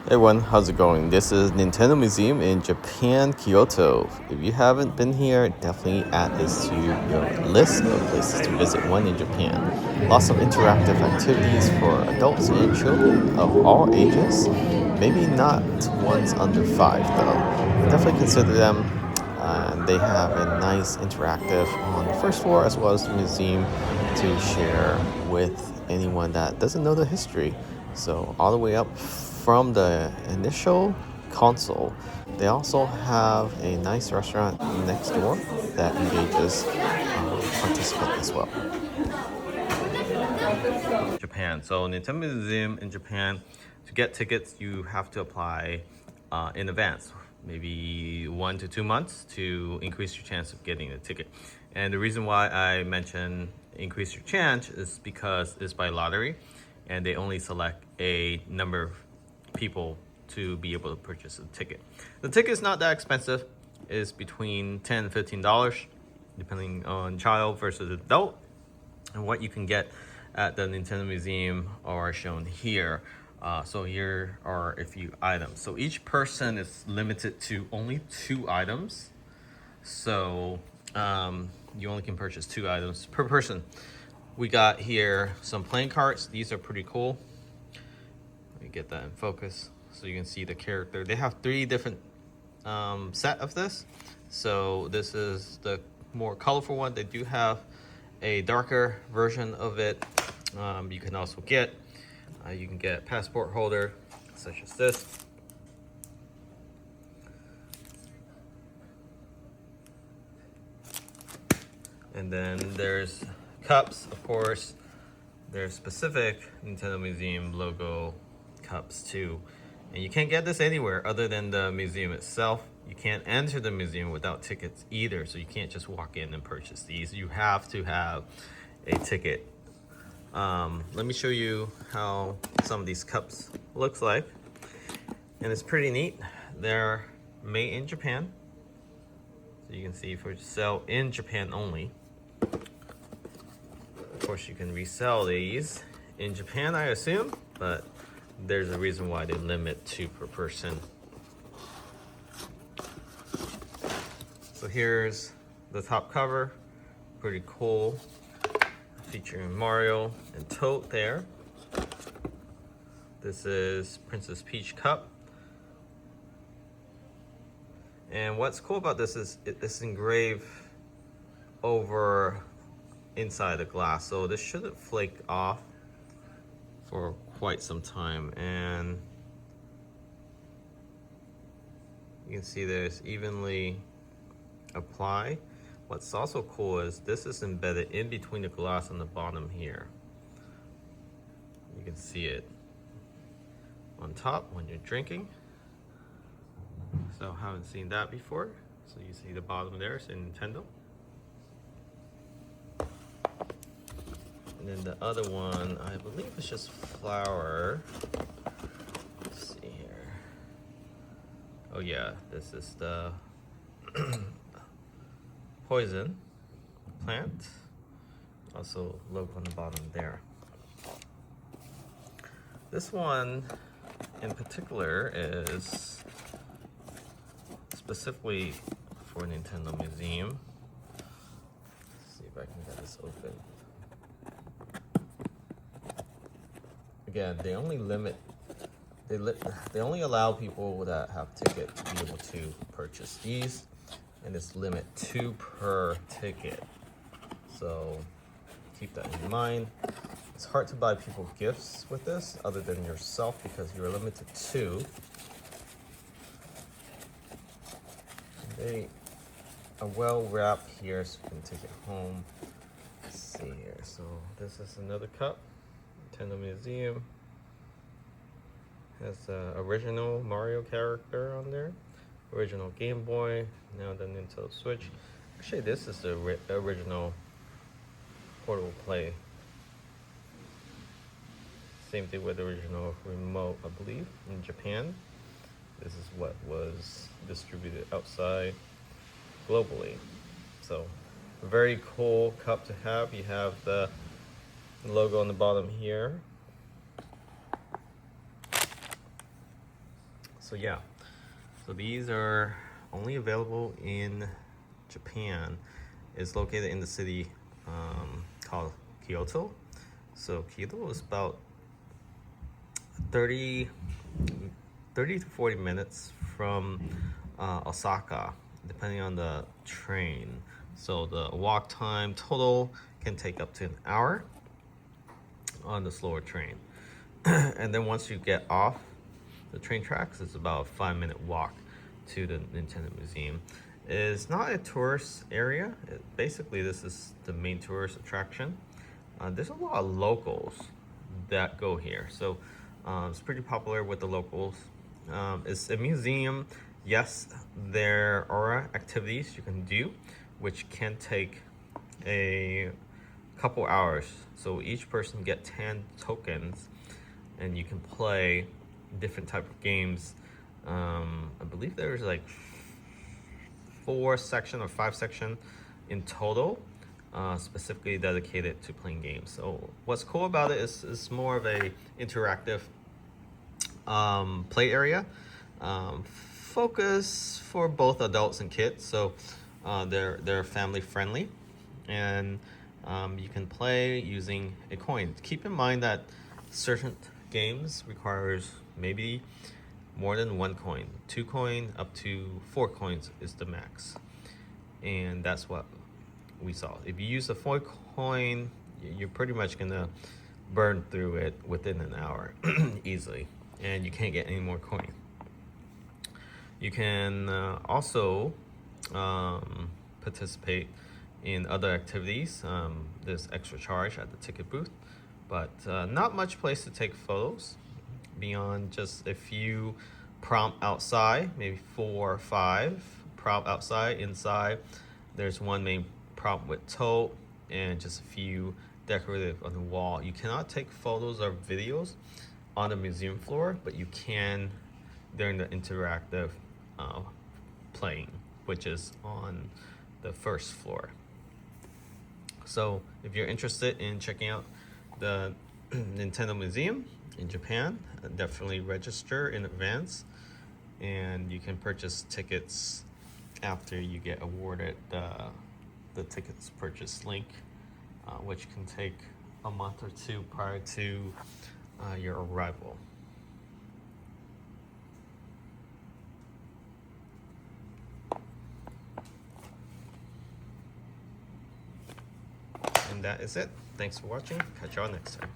Hey everyone, how's it going? This is Nintendo Museum in Japan, Kyoto. If you haven't been here, definitely add this to your list of places to visit when in Japan. Lots of interactive activities for adults and children of all ages. Maybe not ones under 5 though. Definitely consider them. They have a nice interactive on the first floor as well as the museum to share with anyone that doesn't know the history. So all the way up from the initial console, they also have a nice restaurant next door that engages participants as well. Japan. So Nintendo Museum in Japan, to get tickets, you have to apply in advance, maybe 1 to 2 months to increase your chance of getting a ticket. And the reason why I mention increase your chance is because it's by lottery and they only select a number of people to be able to purchase a ticket. The ticket is not that expensive. It's between $10 and $15, depending on child versus adult. And what you can get at the Nintendo Museum are shown here. So here are a few items. So each person is limited to only 2 items. So you only can purchase 2 items per person. We got here some playing cards. These are pretty cool. Let me get that in focus so you can see the character. They have 3 different set of this. So this is the more colorful one. They do have a darker version of it. You can also get you can get passport holder such as this. And then there's cups, of course. There's specific Nintendo Museum logo cups too. And you can't get this anywhere other than the museum itself. You can't enter the museum without tickets either, so you can't just walk in and purchase these. You have to have a ticket. Let me show you how some of these cups looks like. And it's pretty neat. They're made in Japan. So you can see for sale in Japan only. Of course, you can resell these in Japan, I assume, but there's a reason why they limit 2 per person. So here's the top cover, pretty cool, featuring Mario and Toad there. This is Princess Peach cup. And what's cool about this is it's engraved over inside the glass, so this shouldn't flake off for quite some time. And you can see there's evenly apply. What's also cool is this is embedded in between the glass on the bottom here. You can see it on top when you're drinking. So haven't seen that before. So you see the bottom there, it's Nintendo. And then the other one, I believe it's just flour. Let's see here. Oh yeah, this is the poison plant. Also logo on the bottom there. This one in particular is specifically for Nintendo Museum. Let's see if I can get this open. Again, they only limit, they only allow people that have ticket to be able to purchase these, and it's limit 2 per ticket. So keep that in mind. It's hard to buy people gifts with this other than yourself because you're limited to. They are well wrapped here so you can take it home. Let's see here. So this is another cup. Nintendo Museum has the original Mario character on there, original Game Boy, now the Nintendo Switch. Actually, this is the original portable play. Same thing with the original remote, I believe, in Japan. This is what was distributed outside globally. So, a very cool cup to have. You have the logo on the bottom here. So yeah, so these are only available in Japan. It's located in the city called Kyoto. So Kyoto is about 30 to 40 minutes from Osaka, depending on the train. So the walk time total can take up to an hour on the slower train. And then once you get off the train tracks, it's about a 5-minute walk to the Nintendo Museum. It's not a tourist area. Basically, this is the main tourist attraction. There's a lot of locals that go here, so it's pretty popular with the locals. It's a museum. Yes, there are activities you can do, which can take a couple hours. So each person get 10 tokens, and you can play different type of games. I believe there's like 4 section or 5 section in total, specifically dedicated to playing games. So what's cool about it is it's more of a interactive play area, focus for both adults and kids. So they're family friendly, and you can play using a coin. Keep in mind that certain games requires maybe more than 1 coin. 2 coin up to 4 coins is the max, and that's what we saw. If you use a 4 coin, you're pretty much gonna burn through it within an hour easily, and you can't get any more coin. You can also participate in other activities. There's extra charge at the ticket booth, but not much place to take photos beyond just a few prompt outside, maybe 4 or 5 prompt outside. Inside, there's one main prompt with tote and just a few decorative on the wall. You cannot take photos or videos on the museum floor, but you can during the interactive playing, which is on the first floor. So if you're interested in checking out the Nintendo Museum in Japan, definitely register in advance, and you can purchase tickets after you get awarded the tickets purchase link, which can take a month or 2 prior to your arrival. And that is it. Thanks for watching. Catch y'all next time.